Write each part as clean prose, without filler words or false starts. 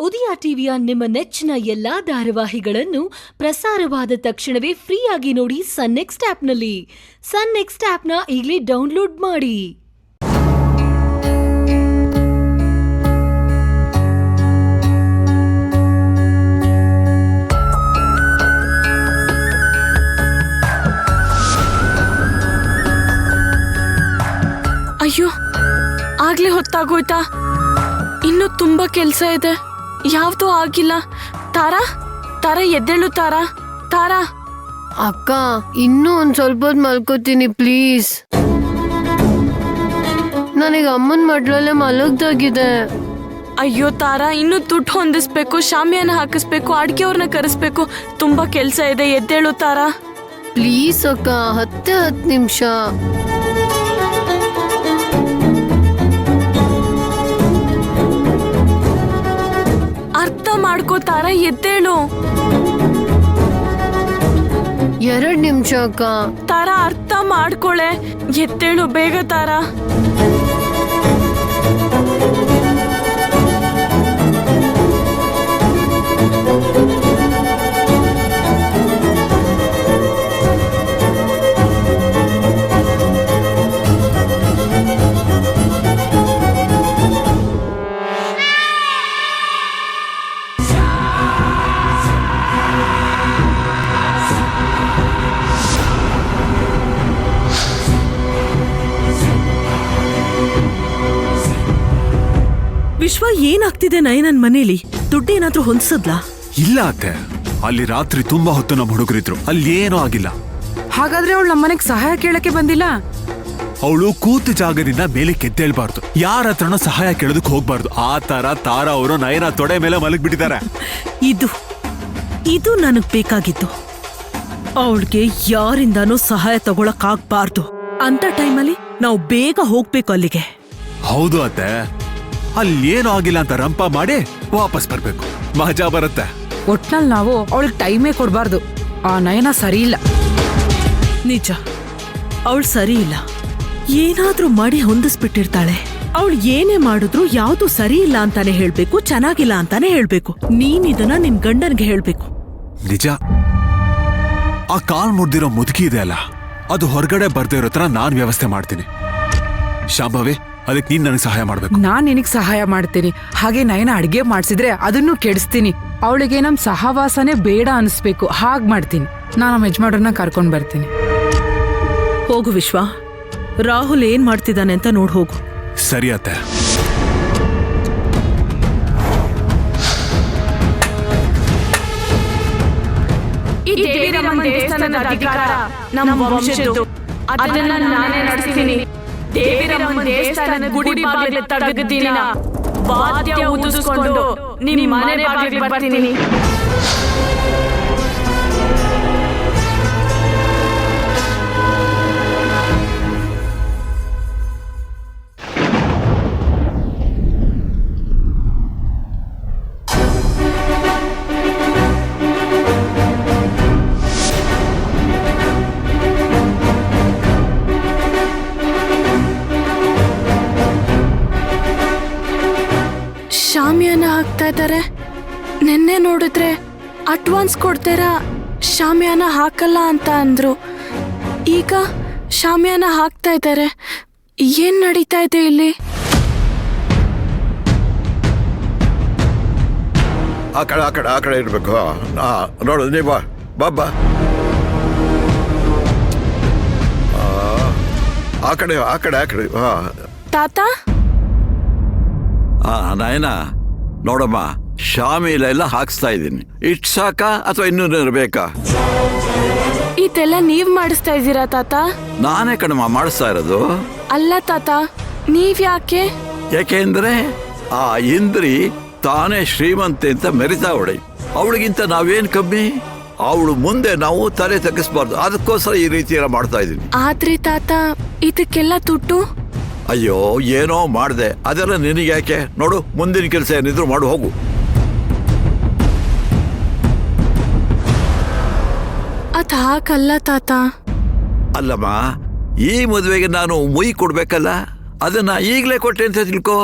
ಉದಯ ಟಿವಿಯ ನಿಮ್ಮ ನೆಚ್ಚಿನ ಎಲ್ಲಾ ಧಾರಾವಾಹಿಗಳನ್ನು ಪ್ರಸಾರವಾದ ತಕ್ಷಣವೇ ಫ್ರೀಯಾಗಿ ನೋಡಿ ಸನ್ ನೆಕ್ಸ್ಟ್ ಆಪ್ನಲ್ಲಿ. ಸನ್ ನೆಕ್ಸ್ಟ್ ಆಪ್ನ ಈಗಲೇ ಡೌನ್ಲೋಡ್ ಮಾಡಿ. ಅಯ್ಯೋ, ಆಗ್ಲೇ ಹೊತ್ತಾಗೋಯ್ತಾ? ಇನ್ನು ತುಂಬಾ ಕೆಲ್ಸ ಇದೆ, ಯಾವ್ದೂ ಆಗಿಲ್ಲ. ತಾರಾ ಎದ್ದೇಳು. ತಾರಾ ಅಕ್ಕ, ಇನ್ನೂ ಒಂದ್ ಸ್ವಲ್ಪ ಹೊತ್ತು ಮಲ್ಕೋತೀನಿ ಪ್ಲೀಸ್. ನನಗೆ ಅಮ್ಮನ ಮಡ್ಲಲ್ಲೇ ಮಲಗ್ದಾಗಿದೆ. ಅಯ್ಯೋ ತಾರಾ, ಇನ್ನು ದುಡ್ಡು ಹೊಂದಿಸ್ಬೇಕು, ಶಾಮಿಯಾನ ಹಾಕಿಸ್ಬೇಕು, ಅಡ್ಗೆ ಅವ್ರನ್ನ ಕರೆಸ್ಬೇಕು, ತುಂಬಾ ಕೆಲ್ಸ ಇದೆ. ಎದ್ದೇಳು ತಾರಾ ಪ್ಲೀಸ್ ಅಕ್ಕ, 10 ನಿಮಿಷ. ಅರ್ಥ ಮಾಡ್ಕೋ ತಾರಾ, ಎದ್ದೇಳು. 2 ನಿಮಿಷ ಅಕ್ಕ. ತಾರಾ ಅರ್ಥ ಮಾಡ್ಕೊಳೆ, ಎದ್ದೇಳು ಬೇಗ ತಾರಾ. ವಿಶ್ವ, ಏನಾಗ್ತಿದೆ ನಯನನ್ ಮನೇಲಿ? ದುಡ್ಡೇನಾದ್ರೂ ಹೊಂದ್ಸದ್ಲಾ? ಇಲ್ಲ ಅತ್ತೆ, ಅಲ್ಲಿ ರಾತ್ರಿ ತುಂಬಾ ಹೊತ್ತು ನಮ್ಮ ಹುಡುಗರಿದ್ರು, ಅಲ್ಲಿ ಏನೂ ಆಗಿಲ್ಲ. ಹಾಗಾದ್ರೆ ಅವಳು ನಮ್ಮನೆಗ್ ಸಹಾಯ ಕೇಳಕ್ಕೆ ಬಂದಿಲ್ಲ? ಅವಳು ಕೂತು ಜಾಗದಿಂದ ಮೇಲೆ ಕೆದ್ದೇಳ್ಬಾರ್ದು, ಯಾರ ಹತ್ರನೂ ಸಹಾಯ ಕೇಳೋದಕ್ ಹೋಗ್ಬಾರ್ದು. ಆ ತರ ತಾರಾ ಅವರು ನಯನ ತೊಡೆ ಮೇಲೆ ಮಲಗ್ಬಿಟ್ಟಿದ್ದಾರೆ. ಇದು ನನಗ್ ಬೇಕಾಗಿತ್ತು. ಅವಳಿಗೆ ಯಾರಿಂದಾನೂ ಸಹಾಯ ತಗೊಳಕ್ ಆಗ್ಬಾರ್ದು. ಅಂತ ಟೈಮಲ್ಲಿ ನಾವು ಬೇಗ ಹೋಗ್ಬೇಕು ಅಲ್ಲಿಗೆ. ಹೌದು ಅತ್ತೆ, ಅಲ್ಲಿ ಏನೂ ಆಗಿಲ್ಲ ಅಂತ ರಂಪ ಮಾಡಿ ವಾಪಸ್ ಬರ್ಬೇಕು, ಮಜಾ ಬರುತ್ತೆ. ಒಟ್ನಲ್ಲಿ ನಾವು ಅವಳಿಗೆ ಟೈಮೇ ಕೊಡ್ಬಾರ್ದು. ಆ ನಯನ ಸರಿ ಇಲ್ಲ. ನಿಜ, ಅವಳು ಸರಿ ಇಲ್ಲ. ಏನಾದ್ರೂ ಮಾಡಿ ಹೊಂದಿಸ್ಬಿಟ್ಟಿರ್ತಾಳೆ. ಅವಳು ಏನೇ ಮಾಡಿದ್ರು ಯಾವ್ದು ಸರಿ ಇಲ್ಲ ಅಂತಾನೆ ಹೇಳ್ಬೇಕು, ಚೆನ್ನಾಗಿಲ್ಲ ಅಂತಾನೆ ಹೇಳ್ಬೇಕು. ನೀನ್ ಇದನ್ನ ನಿನ್ ಗಂಡನ್ಗೆ ಹೇಳ್ಬೇಕು. ನಿಜ, ಆ ಕಾಲ್ ಮುಡ್ದಿರೋ ಮುದುಕಿ ಇದೆ ಅಲ್ಲ, ಅದು ಹೊರಗಡೆ ಬರ್ದೇ ಇರೋ ತರ ನಾನ್ ವ್ಯವಸ್ಥೆ ಮಾಡ್ತೀನಿ. ಶಾಂಭವಿ, ಅದಕ್ಕೆ ನೀನ್ ನನಗೆ ಸಹಾಯ ಮಾಡ್ಬೇಕು. ನಾನ್ ನಿನಗ್ ಸಹಾಯ ಮಾಡ್ತೀನಿ. ಹಾಗೆ ನಯನ ಅಡ್ಗೆ ಮಾಡ್ಸಿದ್ರೆ ಅದನ್ನು ಕೆಡಿಸ್ತೀನಿ. ಅವಳಿಗೆ ನಮ್ ಸಹವಾಸನೆ ಬೇಡ ಅನ್ಸ್ಬೇಕು, ಹಾಗ್ ಮಾಡ್ತೀನಿ. ನಾನು ನಮ್ಮ ಯಜಮಾನ್ರನ್ನ ಕರ್ಕೊಂಡ್ ಬರ್ತೀನಿ. ಹೋಗು ವಿಶ್ವ, ರಾಹುಲ್ ಏನ್ ಮಾಡ್ತಿದ್ದಾನೆ ಅಂತ ನೋಡ್ ಹೋಗು. ಸರಿ ಅತ್ತೆ. ಈ ದೇವಿರಮ್ಮನ ದೇವಸ್ಥಾನದ ಅಧಿಕಾರ ನಮ್ಮ ವಂಶದ್ದು. ಅದನ್ನ ನಾನೇ ನಡೆಸ್ತೀನಿ. ದೇವಿರಮ್ಮನ ದೇವಸ್ಥಾನದ ಗುಡಿ ಬಾಗಿಲು ತೆಗೆದ ದಿನ ವಾದ್ಯ ಊದಿಸ್ಕೊಂಡು ನಿಮ್ಮ ಮನೆ ಬಾಗಿಲಿಗೆ ಬರ್ತೀನಿ. ಶಾಮಿಯಾನ ಹಾಕ್ತಾ ಇದ್ದಾರೆ. ನಿನ್ನೆ ನೋಡಿದ್ರೆ ಅಡ್ವಾನ್ಸ್ ಕೊಡ್ತೀರಾ, ಶಾಮಿಯಾನ ಹಾಕಲ್ಲ ಅಂತ ಅಂದ್ರು. ಈಗ ಶಾಮಿಯಾನ ಹಾಕ್ತಾ ಇದ್ದಾರೆ. ಏನ್ ನಡೀತಾ ಇದೆ ಇಲ್ಲಿ? ಆ ಕಡೆ ಇರ್ಬೇಕು. ನೋಡು, ನೀ ಬಾಬಾ ಆ ಕಡೆ. ತಾತ, ನಯನ ನೋಡಮ್ಮ, ಶಾಮಿಲೆಲ್ಲ ಹಾಕ್ಸ್ತಾ ಇದ್ದೀನಿ. ಇಷ್ಟು ಸಾಕ ಅಥವಾ ಇನ್ನೂ ಬೇಕಾ? ಇದೆಲ್ಲ ನೀವ್ ಮಾಡಿಸ್ತಾ ಇದ್ದೀರಾ ತಾತ? ನಾನೇ ಕಣಮ್ಮ ಮಾಡಿಸ್ತಾ ಇರೋದು. ಅಲ್ಲ ತಾತ, ನೀವ್ ಯಾಕೆ? ಯಾಕೆಂದ್ರೆ ಆ ಇಂದ್ರಿ ತಾನೇ ಶ್ರೀಮಂತೆ ಅಂತ ಮೆರಿತಾವಳಿ. ಅವಳಿಗಿಂತ ನಾವೇನ್ ಕಮ್ಮಿ? ಅವಳು ಮುಂದೆ ನಾವು ತಲೆ ತಗ್ಗಿಸ್ಬಾರ್ದು, ಅದಕ್ಕೋಸ್ಕರ ಈ ರೀತಿ ಎಲ್ಲ ಮಾಡ್ತಾ ಇದ್ದೀನಿ. ಆದ್ರೆ ತಾತ, ಇದಕ್ಕೆಲ್ಲ ದುಡ್ಡು? ಅಯ್ಯೋ, ಏನೋ ಮಾಡ್ದೆ, ಅದೆಲ್ಲ ನಿನಗೆ ಯಾಕೆ? ನೋಡು, ಮುಂದಿನ ಕೆಲಸ ಏನಿದ್ರು ಮಾಡು, ಹೋಗು. ಅದ್ ಹಾಕಲ್ಲ ತಾತ. ಅಲ್ಲಮ್ಮ, ಈ ಮದುವೆಗೆ ನಾನು ಮುಯಿ ಕೊಡ್ಬೇಕಲ್ಲ, ಅದನ್ನ ಈಗಲೇ ಕೊಟ್ಟೆ ಅಂತ ತಿಳ್ಕೋ.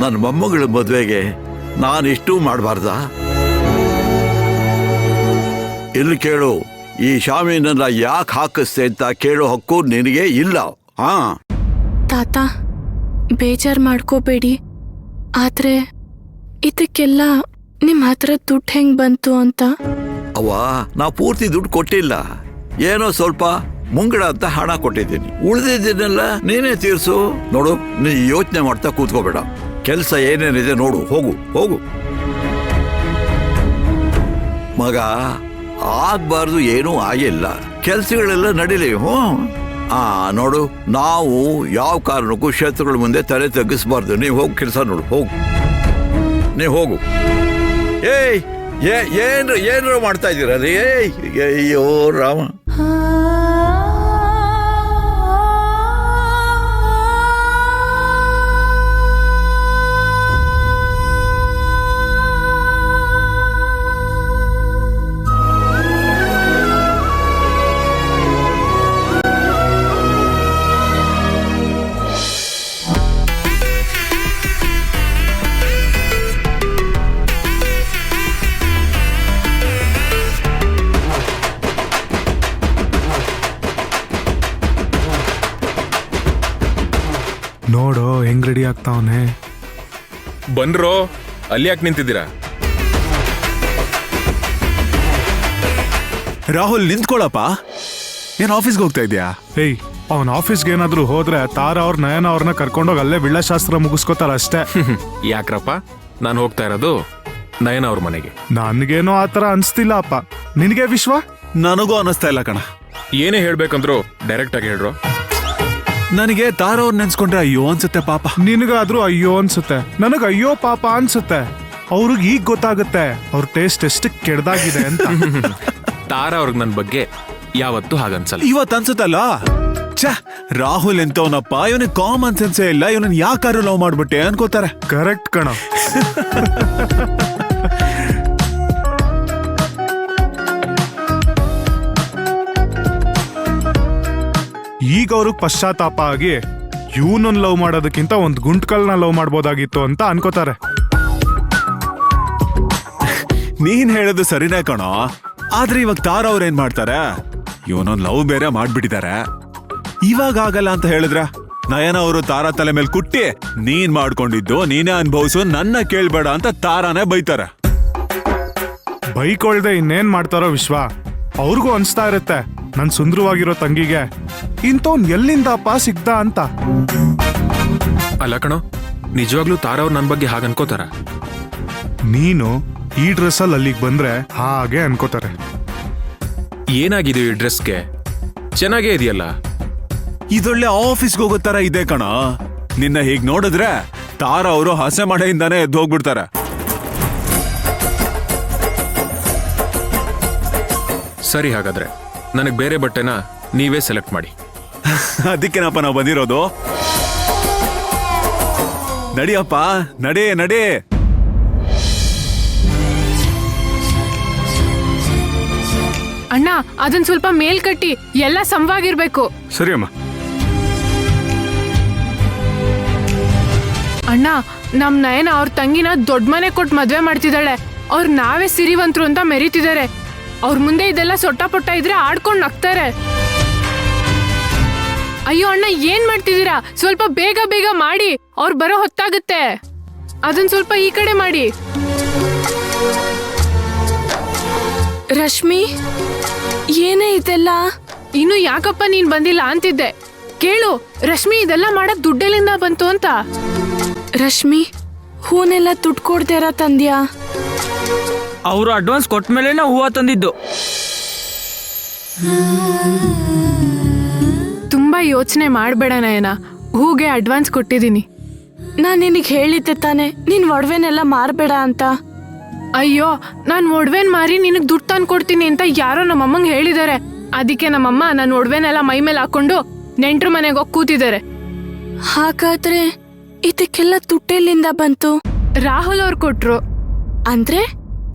ನನ್ನ ಮೊಮ್ಮಗಳ ಮದುವೆಗೆ ನಾನಿಷ್ಟೂ ಮಾಡಬಾರ್ದ? ಇಲ್ಲಿ ಕೇಳು, ಈ ಶಾಮಿನನ್ನ ಯಾಕೆ ಹಾಕಿಸ್ತೆ ಅಂತ ಕೇಳೋ ಹಕ್ಕು ನಿನಗೆ ಇಲ್ಲ. ಹಾ ತಾತ, ಬೇಜಾರ್ ಮಾಡ್ಕೋಬೇಡಿ. ಆದ್ರೆ ಇದಕ್ಕೆಲ್ಲ ನಿಮ್ ಹತ್ರ ದುಡ್ಡು ಹೆಂಗ್ ಬಂತು ಅಂತ? ಅವ್ವ, ನಾ ಪೂರ್ತಿ ದುಡ್ಡು ಕೊಟ್ಟಿಲ್ಲ. ಏನೋ ಸ್ವಲ್ಪ ಮುಂಗಡ ಅಂತ ಹಣ ಕೊಟ್ಟಿದ್ದೀನಿ. ಉಳಿದಿದ್ದನ್ನೆಲ್ಲ ನೀನೇ ತೀರ್ಸು. ನೋಡು, ನೀ ಯೋಚನೆ ಮಾಡ್ತಾ ಕೂತ್ಕೋಬೇಡ. ಕೆಲಸ ಏನೇನಿದೆ ನೋಡು. ಹೋಗು ಹೋಗು. ಮಗ, ಆಗ್ಬಾರ್ದು ಏನೂ ಆಗಿಲ್ಲ. ಕೆಲ್ಸಗಳೆಲ್ಲ ನಡೀಲಿ. ನೋಡು, ನಾವು ಯಾವ ಕಾರಣಕ್ಕೂ ಶತ್ರುಗಳ ಮುಂದೆ ತಲೆ ತಗ್ಗಿಸ್ಬಾರ್ದು. ನೀವು ಹೋಗು, ಕೆಲಸ ನೋಡು. ಹೋಗು, ನೀವು ಹೋಗು. ಏನ್ರ ಮಾಡ್ತಾ ಇದ್ದೀರ ರೀ? ಅಯ್ಯೋ ರಾಮ. ನೋಡು ಹೆಂಗ್ ರೆಡಿ ಆಗ್ತಾವನೆ. ಬನ್ರೋ, ಅಲ್ಲಿ ಯಾಕೆ ನಿಂತಿದ್ದೀರಾ? ರಾಹುಲ್, ನಿಂತ್ಕೊಳಪ್ಪ. ಏನ್ ಆಫೀಸ್ಗೆ ಹೋಗ್ತಾ ಇದ್ಯಾ? ಏಯ್, ಅವನ್ ಆಫೀಸ್ಗೆ ಏನಾದ್ರು ಹೋದ್ರೆ ತಾರ ಅವ್ರ ನಯನ ಅವ್ರನ್ನ ಕರ್ಕೊಂಡೋಗಿ ಅಲ್ಲೇ ವಿಳ್ಳಾಶಾಸ್ತ್ರ ಮುಗಿಸ್ಕೋತಾರ ಅಷ್ಟೇ. ಯಾಕ್ರಪ್ಪ? ನಾನು ಹೋಗ್ತಾ ಇರೋದು ನಯನ ಅವ್ರ ಮನೆಗೆ. ನನ್ಗೇನೋ ಆತರ ಅನ್ಸ್ತಿಲ್ಲ ಅಪ್ಪ. ನಿನಗೆ ವಿಶ್ವ? ನನಗೂ ಅನಿಸ್ತಾ ಇಲ್ಲ ಕಣ. ಏನೇ ಹೇಳ್ಬೇಕಂದ್ರು ಡೈರೆಕ್ಟ್ ಆಗಿ ಹೇಳ್ರು. ನನಗೆ ತಾರ ಅವ್ರ ನೆನ್ಸ್ಕೊಂಡ್ರೆ ಅಯ್ಯೋ ಅನ್ಸುತ್ತೆ ಪಾಪ. ನಿನಗಾದ್ರೂ ಅಯ್ಯೋ ಅನ್ಸುತ್ತೆ, ನನಗ್ ಅಯ್ಯೋ ಪಾಪ ಅನ್ಸುತ್ತೆ. ಅವ್ರಿಗೆ ಈಗ ಗೊತ್ತಾಗುತ್ತೆ ಅವ್ರ ಟೇಸ್ಟ್ ಎಷ್ಟು ಕೆಡ್ದಾಗಿದೆ ಅಂತ. ತಾರ ಅವ್ರಿಗೆ ನನ್ನ ಬಗ್ಗೆ ಯಾವತ್ತೂ ಹಾಗನ್ಸಲ್ಲ. ಇವತ್ತು ಅನ್ಸುತ್ತಲ್ಲ, ಛ, ರಾಹುಲ್ ಎಂತವನಪ್ಪ, ಇವನಿಗೆ ಕಾಮನ್ ಸೆನ್ಸೇ ಇಲ್ಲ, ಇವನನ್ನ ಯಾಕಾರು ಲವ್ ಮಾಡ್ಬಿಟ್ಟೆ ಅನ್ಕೋತಾರೆ. ಕರೆಕ್ಟ್ ಕಣ. ಈಗ ಅವ್ರಿಗೆ ಪಶ್ಚಾತ್ತಾಪ ಆಗಿ ಇವನನ್ನ ಲವ್ ಮಾಡೋದಕ್ಕಿಂತ ಒಂದ್ ಗುಂಟ್ಕಲ್ನ ಲವ್ ಮಾಡ್ಬೋದಾಗಿತ್ತು ಅಂತ ಅನ್ಕೋತಾರೆ. ನೀನ್ ಹೇಳೋದು ಸರಿನೇ ಕಣೋ. ಆದ್ರೆ ಇವಾಗ ತಾರ ಅವ್ರ ಏನ್ ಮಾಡ್ತಾರೆ, ಇವನೊಂದ್ ಲವ್ ಬೇರೆ ಮಾಡ್ಬಿಟ್ಟಿದ್ದಾರೆ. ಇವಾಗ ಆಗಲ್ಲ ಅಂತ ಹೇಳಿದ್ರ ನಯನ ಅವರು ತಾರಾ ತಲೆ ಮೇಲೆ ಕುಟ್ಟಿ, ನೀನ್ ಮಾಡ್ಕೊಂಡಿದ್ದು ನೀನೇ ಅನ್ಭವಿಸು, ನನ್ನ ಕೇಳ್ಬೇಡ ಅಂತ ತಾರಾನೇ ಬೈತಾರೆ. ಬೈಕೊಳ್ದೆ ಇನ್ನೇನ್ ಮಾಡ್ತಾರೋ ವಿಶ್ವ. ಅವ್ರಿಗೂ ಅನ್ಸ್ತಾ ಇರುತ್ತೆ ನನ್ ಸುಂದರವಾಗಿರೋ ತಂಗಿಗೆ ಇಂಥವ್ನ್ ಎಲ್ಲಿಂದಪ್ಪ ಸಿಗ್ದ ಅಂತ. ಅಲ್ಲ ಕಣೋ, ನಿಜವಾಗ್ಲೂ ತಾರ ಅವ್ರು ನನ್ನ ಬಗ್ಗೆ ಹಾಗೆ ಅನ್ಕೋತಾರ? ನೀನು ಈ ಡ್ರೆಸ್ಸಲ್ಲಿ ಅಲ್ಲಿಗೆ ಬಂದ್ರೆ ಹಾಗೆ ಅನ್ಕೋತಾರೆ. ಏನಾಗಿದೆ ಈ ಡ್ರೆಸ್ಗೆ? ಚೆನ್ನಾಗೇ ಇದೆಯಲ್ಲ. ಇದೊಳ್ಳೆ ಆಫೀಸ್ಗೆ ಹೋಗೋ ತರ ಇದೆ ಕಣ. ನಿನ್ನ ಹೀಗ್ ನೋಡಿದ್ರೆ ತಾರ ಅವರು ಹಸೆ ಮಳೆಯಿಂದಾನೇ ಎದ್ದು ಹೋಗ್ಬಿಡ್ತಾರೆ. ಸರಿ, ಹಾಗಾದ್ರೆ ನನಗೆ ಬೇರೆ ಬಟ್ಟೆನ ನೀವೇ ಸೆಲೆಕ್ಟ್ ಮಾಡಿ. ಅದಕ್ಕೇನಪ್ಪ ನಾವು ಬಂದಿರೋದು. ನಡಿಯಪ್ಪ, ನಡಿ ನಡಿ. ಅಣ್ಣ, ಅದನ್ ಸ್ವಲ್ಪ ಮೇಲ್ ಕಟ್ಟಿ, ಎಲ್ಲ ಸಮವಾಗಿರ್ಬೇಕು. ಸರಿ ಅಮ್ಮ. ಅಣ್ಣ, ನಮ್ ನಯನ ಅವ್ರ ತಂಗಿನ ದೊಡ್ಡ ಮನೆ ಕೊಟ್ಟು ಮದ್ವೆ ಮಾಡ್ತಿದ್ದಾಳೆ. ಅವ್ರು ನಾವೇ ಸಿರಿವಂತರು ಅಂತ ಮೆರೀತಿದ್ದಾರೆ. ಅವ್ರ ಮುಂದೆ ಇದೆಲ್ಲ ಸೊಟ್ಟ ಪೊಟ್ಟ ಇದ್ರೆ ಆಡ್ಕೊಂಡ್ ನಗ್ತಾರೆ. ಅಯ್ಯೋ ಅಣ್ಣ, ಏನ್ ಮಾಡ್ತಿದ್ದೀರಾ? ಸ್ವಲ್ಪ ಬೇಗ ಬೇಗ ಮಾಡಿ, ಅವ್ರು ಬರೋ ಹೊತ್ತಾಗುತ್ತೆ. ಅದನ್ ಸ್ವಲ್ಪ ಈ ಕಡೆ ಮಾಡಿ. ರಶ್ಮಿ, ಏನೇ ಇದೆಲ್ಲ? ಇನ್ನು ಯಾಕಪ್ಪ ನೀನ್ ಬಂದಿಲ್ಲ ಅಂತಿದ್ದೆ. ಕೇಳು ರಶ್ಮಿ, ಇದೆಲ್ಲ ಮಾಡಕ್ ದುಡ್ಡೆಲ್ಲಿಂದ ಬಂತು ಅಂತ. ರಶ್ಮಿ, ಹೂನೆಲ್ಲ ದುಡ್ಡು ಕೊಡ್ದೇರ ತಂದ್ಯಾ? ಅವರು ಅಡ್ವಾನ್ಸ್ ಕೊಟ್ಟ ಮೇಲೆ ಹೂವ ತಂದಿದ್ದು. ತುಂಬಾ ಯೋಚನೆ ಮಾಡ್ಬೇಡ ನಯನ, ಹೂಗೆ ಅಡ್ವಾನ್ಸ್ ಕೊಟ್ಟಿದ್ದೀನಿ. ನಾನ್ ನಿನಗೆ ಹೇಳಿದ್ದೆ ತಾನೆ, ನೀನ್ ಒಡವೆನೆಲ್ಲ ಮಾರ್ಬೇಡ ಅಂತ. ಅಯ್ಯೋ, ನಾನ್ ಒಡವೆನ್ ಮಾರಿ ನಿನಗ್ ದುಡ್ಡು ತಂದು ಕೊಡ್ತೀನಿ ಅಂತ ಯಾರೋ ನಮ್ಮಮ್ಮಂಗೆ ಹೇಳಿದ್ದಾರೆ. ಅದಕ್ಕೆ ನಮ್ಮಮ್ಮ ನಾನು ಒಡವೆನೆಲ್ಲ ಮೈ ಮೇಲೆ ಹಾಕೊಂಡು ನೆಂಟ್ರ ಮನೆಗೆ ಹೋಗಿ ಕೂತಿದ್ದಾರೆ. ಹಾಗಾದ್ರೆ ಇದಕ್ಕೆಲ್ಲ ದುಡ್ಡೆಲ್ಲಿಂದ ಬಂತು? ರಾಹುಲ್ ಅವ್ರು ಕೊಟ್ರು. ಅಂದ್ರೆ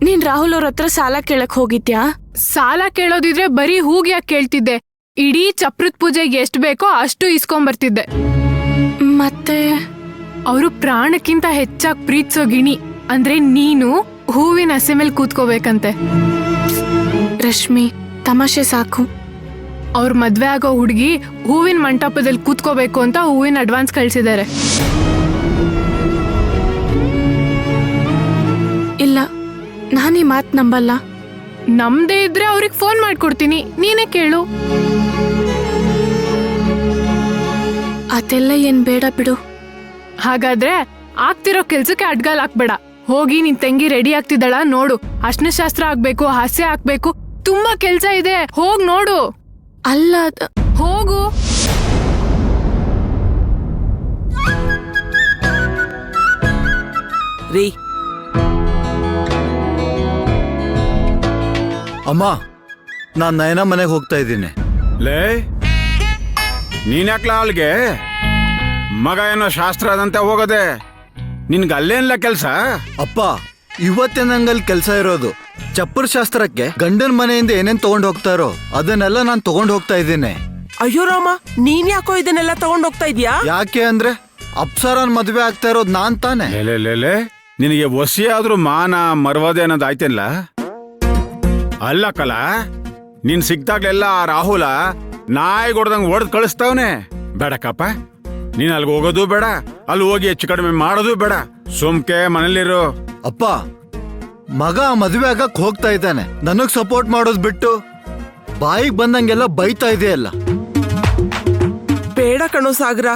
ನೀನ್ ರಾಹುಲ್ ಅವ್ರ ಹತ್ರ ಸಾಲ ಕೇಳಕ್ ಹೋಗಿದ್ಯಾ? ಸಾಲ ಕೇಳೋದಿದ್ರೆ ಬರೀ ಹೂಗ್ ಯಾಕೆ ಕೇಳ್ತಿದ್ದೆ? ಇಡೀ ಚಪ್ರದ ಪೂಜೆಗೆ ಎಷ್ಟು ಬೇಕೋ ಅಷ್ಟು ಇಸ್ಕೊಂಬರ್ತಿದ್ದೆ. ಮತ್ತೆ ಅವರು ಪ್ರಾಣಕ್ಕಿಂತ ಹೆಚ್ಚಾಗಿ ಪ್ರೀತಿಸೋ ಗಿಣಿ ಅಂದ್ರೆ ನೀನು ಹೂವಿನ ಹಸೆ ಮೇಲೆ ಕೂತ್ಕೋಬೇಕಂತೆ. ರಶ್ಮಿ, ತಮಾಷೆ ಸಾಕು. ಅವ್ರ ಮದ್ವೆ ಆಗೋ ಹುಡುಗಿ ಹೂವಿನ ಮಂಟಪದಲ್ಲಿ ಕೂತ್ಕೋಬೇಕು ಅಂತ ಹೂವಿನ ಅಡ್ವಾನ್ಸ್ ಕಳ್ಸಿದ್ದಾರೆ. ಇಲ್ಲ, ನಾನು ಈ ಮಾತು ನಂಬಲ್ಲ. ನಮ್ದೇ ಇದ್ರೆ ಅವ್ರಿಗೆ ಫೋನ್ ಮಾಡ್ಕೊಡ್ತೀನಿ, ನೀನೇ ಕೇಳು. ಅದೆಲ್ಲ ಏನ್ ಬೇಡ ಬಿಡು. ಹಾಗಾದ್ರೆ ಆಗ್ತಿರೋ ಕೆಲ್ಸಕ್ಕೆ ಅಡ್ಗಾಲ್ ಹಾಕ್ಬೇಡ. ಹೋಗಿ ನಿನ್ ತಂಗಿ ರೆಡಿ ಆಗ್ತಿದ್ದಾಳ ನೋಡು. ಅರ್ಶನಶಾಸ್ತ್ರ ಆಗ್ಬೇಕು, ಹಾಸ್ಯ ಹಾಕ್ಬೇಕು, ತುಂಬಾ ಕೆಲ್ಸ ಇದೆ. ಹೋಗ್ ನೋಡು. ಅಲ್ಲ, ಹೋಗು. ರೀ ಅಮ್ಮ, ನಾನ್ ನಯನ ಮನೆಗೆ ಹೋಗ್ತಾ ಇದ್ದೀನಿ. ಲೇ, ನೀನ್ಯಾಕ್ಲ ಅಲ್ಗೆ ಮಗ ಏನೋ ಶಾಸ್ತ್ರ ಅದಂತೆ ಹೋಗೋದೆ, ನಿನ್ಗೆ ಅಲ್ಲೇನ್ಲ ಕೆಲ್ಸ? ಅಪ್ಪ, ಇವತ್ತೇ ನಂಗಲ್ಲಿ ಕೆಲಸ ಇರೋದು. ಚಪ್ಪರ್ ಶಾಸ್ತ್ರಕ್ಕೆ ಗಂಡನ ಮನೆಯಿಂದ ಏನೇನ್ ತಗೊಂಡ್ ಹೋಗ್ತಾರೋ ಅದನ್ನೆಲ್ಲ ನಾನ್ ತಗೊಂಡ್ ಹೋಗ್ತಾ ಇದ್ದೀನಿ. ಅಯ್ಯೋ ರಾಮ, ನೀನ್ ಯಾಕೋ ಇದನ್ನೆಲ್ಲ ತಗೊಂಡ್ ಹೋಗ್ತಾ ಇದೀಯಾ? ಯಾಕೆ ಅಂದ್ರೆ ಅಪ್ಸರನ್ ಮದ್ವೆ ಆಗ್ತಾ ಇರೋದು ನಾನ್ ತಾನೆ. ಲೇ, ನಿನಗೆ ಒಸಿ ಆದ್ರೂ ಮಾನ ಮರ್ವದೆ ಅನ್ನೋದು ಆಯ್ತಿಲ್ಲ. ಅಲ್ಲ ಕಲ, ನೀನ್ ಸಿಕ್ತಾಗ್ಲೆಲ್ಲ ಆ ರಾಹುಲ ನಾಯಿ ಹೊಡ್ದಂಗ್ ಹೊಡೆದ್ ಕಳಿಸ್ತಾವನೆ. ಬೇಡಕ್ಕಪ್ಪ, ನೀನ್ ಅಲ್ಗೆ ಹೋಗೋದು ಬೇಡ, ಅಲ್ಲಿ ಹೋಗಿ ಹೆಚ್ಚು ಕಡಿಮೆ ಮಾಡೋದು ಬೇಡ. ಸುಮ್ಕೆ ಮನೇಲಿರು. ಅಪ್ಪ, ಮಗ ಮದ್ವೆ ಆಗಕ್ ಹೋಗ್ತಾ ಇದ್ದಾನೆ, ನನಗ್ ಸಪೋರ್ಟ್ ಮಾಡೋದ್ ಬಿಟ್ಟು ಬಾಯಿಗೆ ಬಂದಂಗೆಲ್ಲ ಬೈತಾ ಇದೆಯಲ್ಲ. ಬೇಡ ಕಣೋ ಸಾಗರ,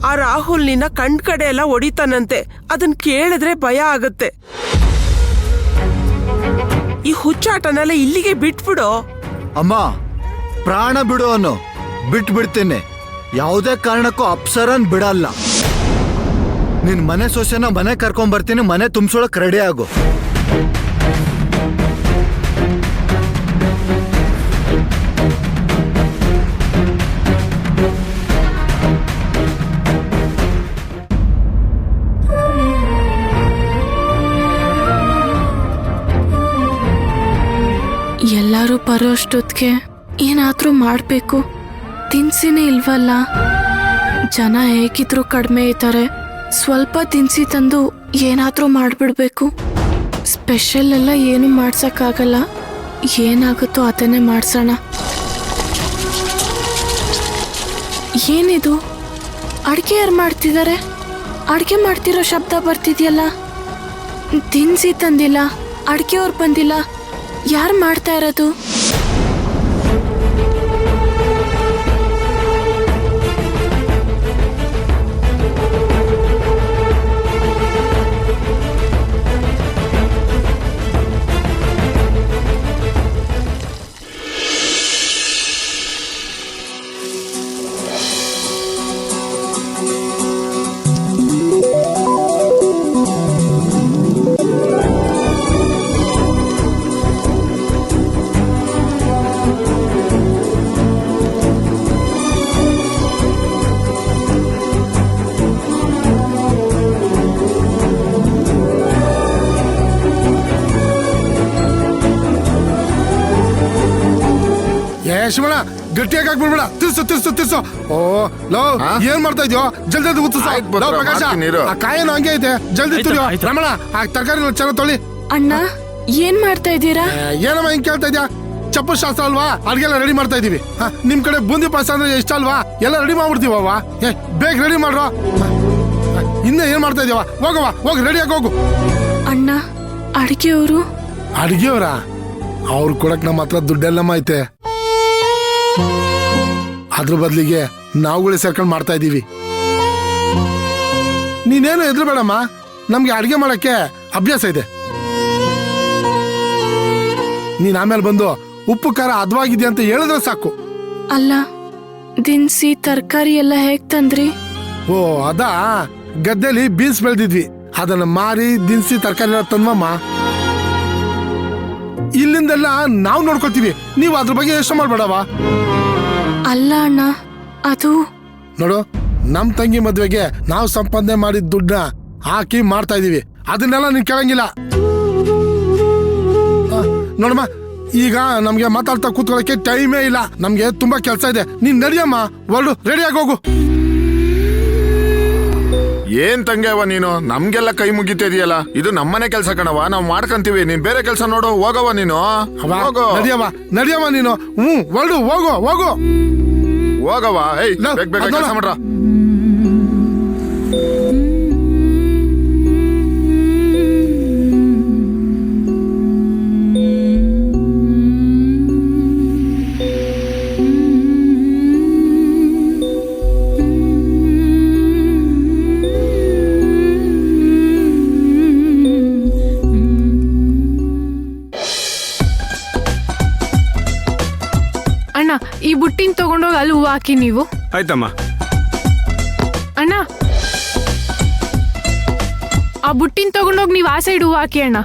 ಆ ರಾಹುಲ್ ನಿನ್ನ ಕಣ್ ಕಡೆ ಎಲ್ಲ ಹೊಡಿತಾನಂತೆ. ಅದನ್ ಕೇಳಿದ್ರೆ ಭಯ ಆಗತ್ತೆ. ಈ ಹುಚ್ಚಾಟನೆಲ್ಲ ಇಲ್ಲಿಗೆ ಬಿಟ್ಬಿಡು. ಅಮ್ಮ, ಪ್ರಾಣ ಬಿಡು ಅನ್ನು ಬಿಟ್ಬಿಡ್ತೀನಿ. ಯಾವುದೇ ಕಾರಣಕ್ಕೂ ಅಪ್ಸರನ್ ಬಿಡಲ್ಲ. ನಿನ್ ಮನೆ ಸೊಸೆನ ಮನೆ ಕರ್ಕೊಂಡ್ ಬರ್ತೀನಿ, ಮನೆ ತುಂಬಿಸೋಳಕ್ ರೆಡಿ ಆಗು. ಎಲ್ಲರೂ ಬರೋ ಅಷ್ಟೊತ್ತಿಗೆ ಏನಾದ್ರೂ ಮಾಡ್ಬೇಕು. ತಿನ್ಸಿನೇ ಇಲ್ವಲ್ಲ. ಜನ ಹೇಗಿದ್ರು ಕಡಿಮೆ ಇದ್ದಾರೆ. ಸ್ವಲ್ಪ ತಿನ್ಸಿ ತಂದು ಏನಾದ್ರೂ ಮಾಡ್ಬಿಡ್ಬೇಕು. ಸ್ಪೆಷಲ್ ಎಲ್ಲ ಏನು ಮಾಡ್ಸಕ್ಕಾಗಲ್ಲ. ಏನಾಗುತ್ತೋ ಅದನ್ನೇ ಮಾಡ್ಸೋಣ. ಏನಿದು? ಅಡ್ಗೆ ಯಾರು ಮಾಡ್ತಿದ್ದಾರೆ? ಅಡ್ಗೆ ಮಾಡ್ತಿರೋ ಶಬ್ದ ಬರ್ತಿದ್ಯಲ್ಲ. ತಿನ್ಸಿ ತಂದಿಲ್ಲ, ಅಡ್ಗೆ ಅವ್ರು ಬಂದಿಲ್ಲ. ಯಾರು ಮಾಡ್ತಾ ಇರೋದು? ಶಿವಣ್ಣ, ಗಟ್ಟಿಯಾಗಿ ಹಾಕ್ಬಿಡ್ಬೇಡ. ತಿರ್ಸು. ಓ ಲೋ, ಏನ್ ಮಾಡ್ತಾ ಇದೀಯೋ? ಜಲ್ದಿ ಉತ್ತಿಸು. ಪ್ರಕಾಶ, ಆ ಕಾಯನು ಹಂಗೆ ಐತೆ, ಜಲ್ದಿ ತುರಿಯೋ. ರಮಣ, ಆ ತರಕಾರಿ ಚೆನ್ನಾಗಿ ತೊಳಿ. ಅಣ್ಣ, ಏನ್ ಮಾಡ್ತಾ ಇದ್ದೀರಾ? ಏನಮ್ಮ ಹಿಂಗ್ ಕೇಳ್ತಾ ಇದ್ಯಾ? ಚಪ್ಪು ಶಾಸ್ತ್ರ ಅಲ್ವಾ, ಅಡ್ಗೆಲ್ಲ ರೆಡಿ ಮಾಡ್ತಾ ಇದೀವಿ. ನಿಮ್ ಕಡೆ ಬೂಂದಿ ಪಾಯಸ ಅಂದ್ರೆ ಇಷ್ಟ ಅಲ್ವಾ? ಎಲ್ಲ ರೆಡಿ ಮಾಡ್ಬಿಡ್ತೀವವ್ವ. ಬೇಗ ರೆಡಿ ಮಾಡ್ರೋ. ಇನ್ನ ಏನ್ ಮಾಡ್ತಾ ಇದೀವ? ಹೋಗವ್ವ, ಹೋಗಿ ರೆಡಿಯಾಗಿ ಹೋಗು. ಅಣ್ಣ, ಅಡ್ಗೆಯವರು? ಅಡ್ಗೆಯವರ? ಅವ್ರು ಕೊಡಕ್ ನಮ್ಮ ಹತ್ರ ದುಡ್ಡೆಲ್ಲಮ್ಮ ಐತೆ. ಅದ್ರ ಬದಲಿಗೆ ನಾವುಗಳೇ ಸೇರ್ಕೊಂಡು ಮಾಡ್ತಾ ಇದೀವಿ. ನೀನೇನು ಎದುರು ಬೇಡಮ್ಮ, ನಮ್ಗೆ ಅಡ್ಗೆ ಮಾಡಕ್ಕೆ ಅಭ್ಯಾಸ ಇದೆ. ನೀನ್ ಆಮೇಲೆ ಬಂದು ಉಪ್ಪು ಖಾರ ಹದವಾಗಿದೆ ಅಂತ ಹೇಳಿದ್ರೆ ಸಾಕು. ಅಲ್ಲ, ದಿನಸಿ ತರಕಾರಿ ಎಲ್ಲ ಹೇಗ್ ತಂದ್ರಿ? ಓ ಅದಾ, ಗದ್ದೆಲಿ ಬೀನ್ಸ್ ಬೆಳೆದಿದ್ವಿ, ಅದನ್ನ ಮಾರಿ ದಿನಸಿ ತರಕಾರಿ ಎಲ್ಲ ತಂದ್ವಮ್ಮ. ಇಲ್ಲಿಂದೆಲ್ಲ ನಾವು ನೋಡ್ಕೊಳ್ತೀವಿ, ನೀವು ಅದ್ರ ಬಗ್ಗೆ ಯೋಚನೆ ಮಾಡ್ಬೇಡವಾ? ಅಲ್ಲ ಅಣ್ಣ, ಅದು ನೋಡು, ನಮ್ ತಂಗಿ ಮದ್ವೆಗೆ ನಾವು ಸಂಪಾದನೆ ಮಾಡಿದ ದುಡ್ಡನ್ನ ಹಾಕಿ ಮಾಡ್ತಾ ಇದೀವಿ. ಅದನ್ನೆಲ್ಲ ನೀನ್ ಕೇಳಂಗಿಲ್ಲ. ನೋಡಮ್ಮ, ಈಗ ನಮ್ಗೆ ಮಾತಾಡ್ತಾ ಕೂತ್ಕೊಳ್ಳೋಕೆ ಟೈಮೇ ಇಲ್ಲ. ನಮ್ಗೆ ತುಂಬಾ ಕೆಲಸ ಇದೆ. ನೀನ್ ನಡಿಯಮ್ಮ, ಹೊರಡು, ರೆಡಿಯಾಗಿ ಹೋಗು. ಏನ್ ತಂಗ್ಯವ ನೀನು ನಮ್ಗೆಲ್ಲ ಕೈ ಮುಗಿತಿದೆಯಲ್ಲ, ಇದು ನಮ್ಮನೆ ಕೆಲ್ಸ ಕಣವ, ನಾವ್ ಮಾಡ್ಕಂತೀವಿ. ನೀನ್ ಬೇರೆ ಕೆಲ್ಸ ನೋಡು, ಹೋಗವ ನೀನು. ನಡಿಯವ ನೀನು. ಹೊರಡು, ಹೋಗು ಹೋಗು ಹೋಗವ. ಏಯ್ ಬೇಗ ಕೆಲಸ ಮಾಡ್ರ. ಅಣ್ಣ, ಈ ಬುಟ್ಟಿನ ತಗೊಂಡೋಗಿ ಅಲ್ಲಿ ಹೂವು ಹಾಕಿ ನೀವು. ಆಯ್ತಮ್ಮ. ಅಣ್ಣ, ಆ ಬುಟ್ಟಿನ ತಗೊಂಡೋಗಿ ನೀವು ಆ ಸೈಡ್ ಹೂವು ಹಾಕಿ ಅಣ್ಣ.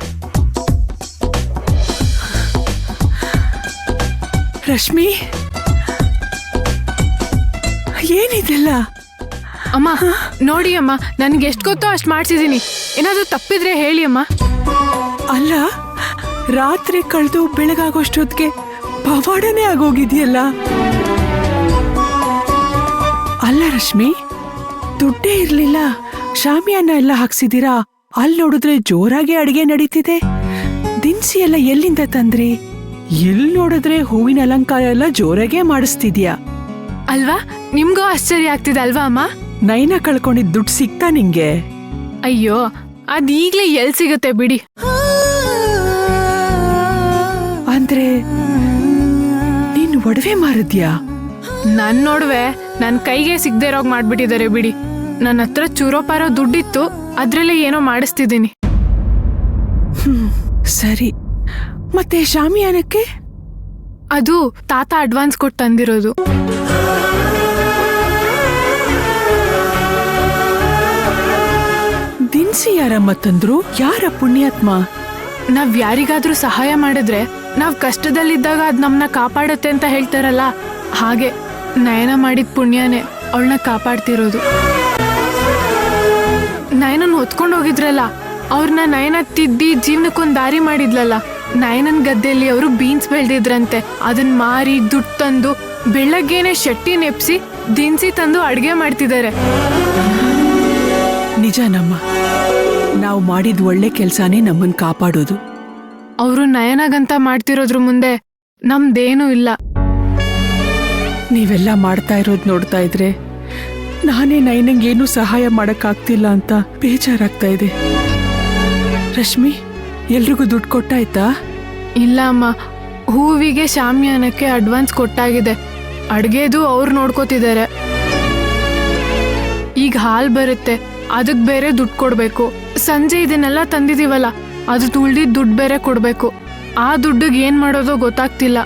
ರಶ್ಮಿ, ಏನಿದೆಲ್ಲ? ಅಮ್ಮ ನೋಡಿ ಅಮ್ಮ, ನನ್ಗೆ ಎಷ್ಟು ಗೊತ್ತೋ ಅಷ್ಟು ಮಾಡ್ಸಿದೀನಿ. ಏನಾದ್ರೂ ತಪ್ಪಿದ್ರೆ ಹೇಳಿ ಅಮ್ಮ. ಅಲ್ಲ, ರಾತ್ರಿ ಕಳೆದು ಬೆಳಗಾಗೋಷ್ಟೊತ್ತಿಗೆ ಪವಾಡನೇ ಆಗೋಗಿದೆಯಲ್ಲ. ಅಲ್ಲ ರಶ್ಮಿ, ದುಡ್ಡೇ ಇರ್ಲಿಲ್ಲ, ಶಾಮಿಯಾನ ಎಲ್ಲ ಹಾಕ್ಸಿದೀರಾ. ಅಲ್ಲಿ ನೋಡಿದ್ರೆ ಜೋರಾಗಿ ಅಡಿಗೆ ನಡೀತಿದೆ. ದಿನಸಿ ಎಲ್ಲ ಎಲ್ಲಿಂದ ತಂದ್ರಿ? ಎಲ್ಲಿ ನೋಡಿದ್ರೆ ಹೂವಿನ ಅಲಂಕಾರ ಎಲ್ಲ ಜೋರಾಗೆ ಮಾಡಿಸ್ತಿದ್ಯಾ ಅಲ್ವಾ? ನಿಮ್ಗೂ ಆಶ್ಚರ್ಯ ಆಗ್ತಿದೆ ಅಲ್ವಾ ಅಮ್ಮ? ನೈನ ಕಳ್ಕೊಂಡಿದ್ ದುಡ್ಡು ಸಿಗ್ತಾ ನಿಂಗೆ? ಅಯ್ಯೋ, ಅದ್ ಈಗ್ಲೇ ಎಲ್ ಸಿಗತ್ತೆ ಬಿಡಿ. ಅಂದ್ರೆ ನೀನ್ ಒಡವೆ ಮಾರಿದ್ಯಾ? ನನ್ ನೋಡ್ವೆ ನನ್ ಕೈಗೆ ಸಿಗದೆ ಇರೋಗ್ ಮಾಡ್ಬಿಟ್ಟಿದ್ದಾರೆ ಬಿಡಿ. ನನ್ನ ಹತ್ರ ಚೂರೋಪಾರೋ ದುಡ್ಡಿತ್ತು, ಅದ್ರಲ್ಲೇ ಏನೋ ಮಾಡಿಸ್ತಿದ್ದೀನಿ. ಸರಿ, ಮತ್ತೆ ಶಾಮಿಯಾನಕ್ಕೆ? ಅದು ತಾತ ಅಡ್ವಾನ್ಸ್ ಕೊಟ್ಟು ತಂದಿರೋದು. ದಿನಸಿ ಯಾರಮ್ಮ ತಂದ್ರು? ಯಾರ ಪುಣ್ಯಾತ್ಮ? ನಾವ್ ಯಾರಿಗಾದ್ರೂ ಸಹಾಯ ಮಾಡಿದ್ರೆ ನಾವ್ ಕಷ್ಟದಲ್ಲಿದ್ದಾಗ ಅದ್ ನಮ್ನ ಕಾಪಾಡುತ್ತೆ ಅಂತ ಹೇಳ್ತಾರಲ್ಲ, ಹಾಗೆ ನಯನ ಮಾಡಿದ ಪುಣ್ಯನೇ ಅವಳನ್ನ ಕಾಪಾಡ್ತಿರೋದು. ನಯನನ್ ಹೊತ್ಕೊಂಡು ಹೋಗಿದ್ರಲ್ಲ, ಅವ್ರನ್ನ ನಯನ ತಿದ್ದಿ ಜೀವನಕ್ಕೊಂದ್ ದಾರಿ ಮಾಡಿದ್ಲಲ್ಲ. ನಯನನ್ ಗದ್ದೆಯಲ್ಲಿ ಅವರು ಬೀನ್ಸ್ ಬೆಳೆದಿದ್ರಂತೆ. ಅದನ್ನ ಮಾರಿ ದುಡ್ಡು ತಂದು ಬೆಳಗ್ಗೆನೆ ಶೆಟ್ಟಿ ನೆಪ್ಸಿ ದಿನಸಿ ತಂದು ಅಡ್ಗೆ ಮಾಡ್ತಿದ್ದಾರೆ. ನಿಜನಮ್ಮ, ನಾವು ಮಾಡಿದ ಒಳ್ಳೆ ಕೆಲ್ಸಾನೇ ನಮ್ಮನ್ ಕಾಪಾಡೋದು. ಅವರು ನಯನಗಂತ ಮಾಡ್ತಿರೋದ್ರ ಮುಂದೆ ನಮ್ದೇನೂ ಇಲ್ಲ. ನೀವೆಲ್ಲ ಮಾಡ್ತಾ ಇರೋದ್ ನೋಡ್ತಾ ಇದ್ರೆ ನಾನೇ ನಯನಂಗೇನು ಸಹಾಯ ಮಾಡಕ್ಕಾಗ್ತಿಲ್ಲ ಅಂತ ಬೇಜಾರಾಗ್ತಾ ಇದೆ. ರಶ್ಮಿ, ಎಲ್ರಿಗೂ ದುಡ್ಡು ಕೊಟ್ಟಾಯ್ತಾ? ಇಲ್ಲ ಅಮ್ಮ, ಹೂವಿಗೆ ಶಾಮಿಯಾನಕ್ಕೆ ಅಡ್ವಾನ್ಸ್ ಕೊಟ್ಟಾಗಿದೆ. ಅಡ್ಗೆದು ಅವ್ರು ನೋಡ್ಕೋತಿದ್ದಾರೆ. ಈಗ ಹಾಲ್ ಬರುತ್ತೆ, ಅದಕ್ ಬೇರೆ ದುಡ್ಡು ಕೊಡ್ಬೇಕು. ಸಂಜೆ ಇದನ್ನೆಲ್ಲ ತಂದಿದೀವಲ್ಲ, ಅದು ತುಳ್ದಿದ್ ದುಡ್ಡು ಬೇರೆ ಕೊಡ್ಬೇಕು. ಆ ದುಡ್ಡಿಗೆ ಏನ್ ಮಾಡೋದೋ ಗೊತ್ತಾಗ್ತಿಲ್ಲ.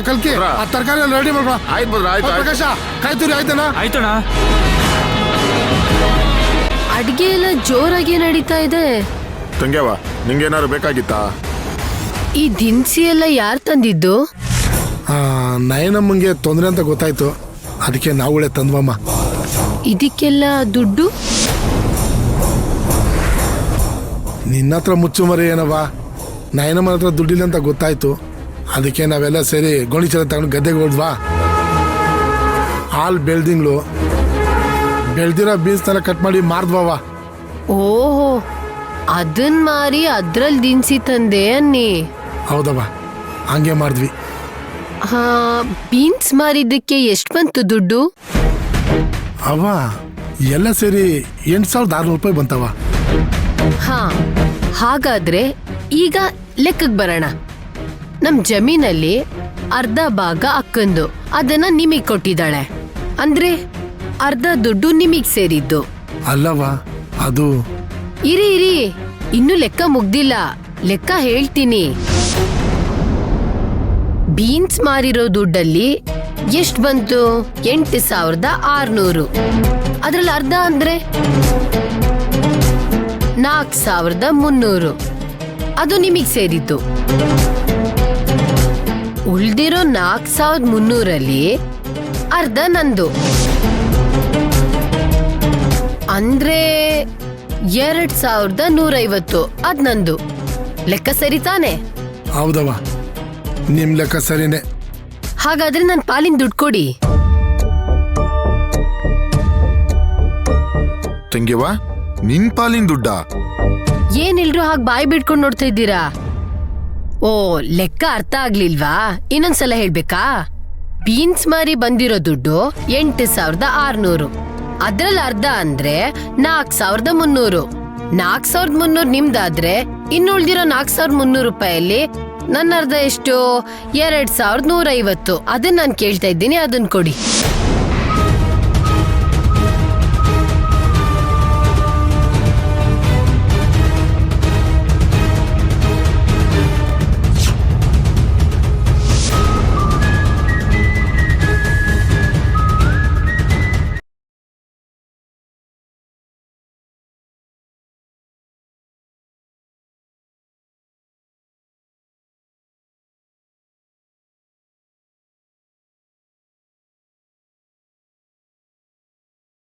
ಕಲ್ಕಿ, ಆ ತರಕಾರಿ ಎಲ್ಲ ರೆಡಿ ಮಾಡ್ಬಾ. ಆಯ್ತು ಆಯ್ತು. ಪ್ರಕಾಶ, ಕಾಯ್ತೂರಿ ಆಯ್ತಣ್ಣ? ಆಯ್ತಣ್ಣ. ಅಡ್ಗೆ ಎಲ್ಲ ಜೋರಾಗಿ ನಡೀತಾ ಇದೆ. ತಂಗ್ಯವ, ನಿಂಗೇನಾದ್ರು ಬೇಕಾಗಿತ್ತಾ? ಈ ದಿನಸಿ ಎಲ್ಲ ಯಾರು ತಂದಿದ್ದು? ನಯನಮ್ಮಂಗೆ ತೊಂದರೆ ಅಂತ ಗೊತ್ತಾಯ್ತು, ಅದಕ್ಕೆ ನಾವುಗಳೇ ತಂದ್ವಮ್ಮ. ಇದಕ್ಕೆಲ್ಲ ದುಡ್ಡು ನಿನ್ನ ಹತ್ರ ಮುಚ್ಚುಮರಿ ಏನವ? ನಯನಮ್ಮನ ಹತ್ರ ದುಡ್ಡಿಲ್ಲ ಅಂತ ಗೊತ್ತಾಯ್ತು, ಅದಕ್ಕೆ ನಾವೆಲ್ಲ ಸೇರಿ ಗೋಣಿಚೀಲ ತಗೊಂಡು ಗದ್ದೆಗೆ ಹೋದ್ವಾ. ಹಾಲು ಬೆಳ್ದಿಂಗ್ಳು ಬೆಳ್ದಿರೋ ಬೀನ್ಸ್ನೆಲ್ಲ ಕಟ್ ಮಾಡಿ ಮಾರ್ದ್ವವ. ಓಹೋ, ಅದನ್ ಮಾರಿ ಅದ್ರಲ್ಲಿ ದಿನಸಿ ತಂದೆ ಅನ್ನಿ? ಹೌದವ, ಹಂಗೆ ಮಾಡಿದ್ವಿ. ಹಾ, ಬೀನ್ಸ್ ಮಾರಿದ್ದಕ್ಕೆ ಎಷ್ಟು ಬಂತು ದುಡ್ಡು? ಅವ ಎಲ್ಲ ಸೇರಿ 8,600 ರೂಪಾಯಿ ಬಂತವ. ಹಾ, ಹಾಗಾದ್ರೆ ಈಗ ಲೆಕ್ಕಕ್ಕೆ ಬರೋಣ. ನಮ್ ಜಮೀನಲ್ಲಿ ಅರ್ಧ ಭಾಗ ಅಕ್ಕಂದು, ಅದನ್ನ ನಿಮಗ್ ಕೊಟ್ಟಿದ್ದಾಳೆ. ಅಂದ್ರೆ ಅರ್ಧ ದುಡ್ಡು ನಿಮಗ್ ಸೇರಿದ್ದು ಅಲ್ಲವ? ಅದು ಇರಿ ಇರಿ, ಇನ್ನು ಲೆಕ್ಕ ಮುಗ್ದಿಲ್ಲ, ಲೆಕ್ಕ ಹೇಳ್ತೀನಿ. ಬೀನ್ಸ್ ಮಾರಿರೋ ದುಡ್ಡಲ್ಲಿ ಎಷ್ಟು ಬಂತು? 8,600. ಅದ್ರಲ್ಲಿ ಅರ್ಧ ಅಂದ್ರೆ 4,300 ಅದು ನಿಮಗ್ ಸೇರಿದ್ದು. ಉಳ್ದಿರೋ 4,300 ಅರ್ಧ ನಂದು. ಅಂದ್ರೆ 2,150 ಅದ್ ನಂದು. ಲೆಕ್ಕ ಸರಿ ತಾನೆ? ಹೌದವ, ನಿಮ್ ಲೆಕ್ಕ ಸರಿನೇ. ಹಾಗಾದ್ರೆ ನನ್ ಪಾಲಿನ ದುಡ್ಡು ಕೊಡಿ. ತಂಗಿವ, ನಿನ್ ಪಾಲಿನ ದುಡ್ಡ? ಏನಿಲ್ರು ಹಾಗೆ ಬಾಯಿ ಬಿಡ್ಕೊಂಡು ನೋಡ್ತಾ ಇದ್ದೀರಾ? ಓ, ಲೆಕ್ಕ ಅರ್ಥ ಆಗ್ಲಿಲ್ವಾ? ಇನ್ನೊಂದ್ಸಲ ಹೇಳ್ಬೇಕಾ? ಬೀನ್ಸ್ ಮಾರಿ ಬಂದಿರೋ ದುಡ್ಡು 8,600. ಅದ್ರಲ್ಲಿ ಅರ್ಧ ಅಂದ್ರೆ 4,300. 4,300 ನಿಮ್ದಾದ್ರೆ ಇನ್ನುಳ್ದಿರೋ 4,300 ರೂಪಾಯಲ್ಲಿ ನನ್ನ ಅರ್ಧ ಎಷ್ಟು? 2,150. ಅದನ್ನ ನಾನು ಕೇಳ್ತಾ ಇದ್ದೀನಿ, ಅದನ್ನ ಕೊಡಿ.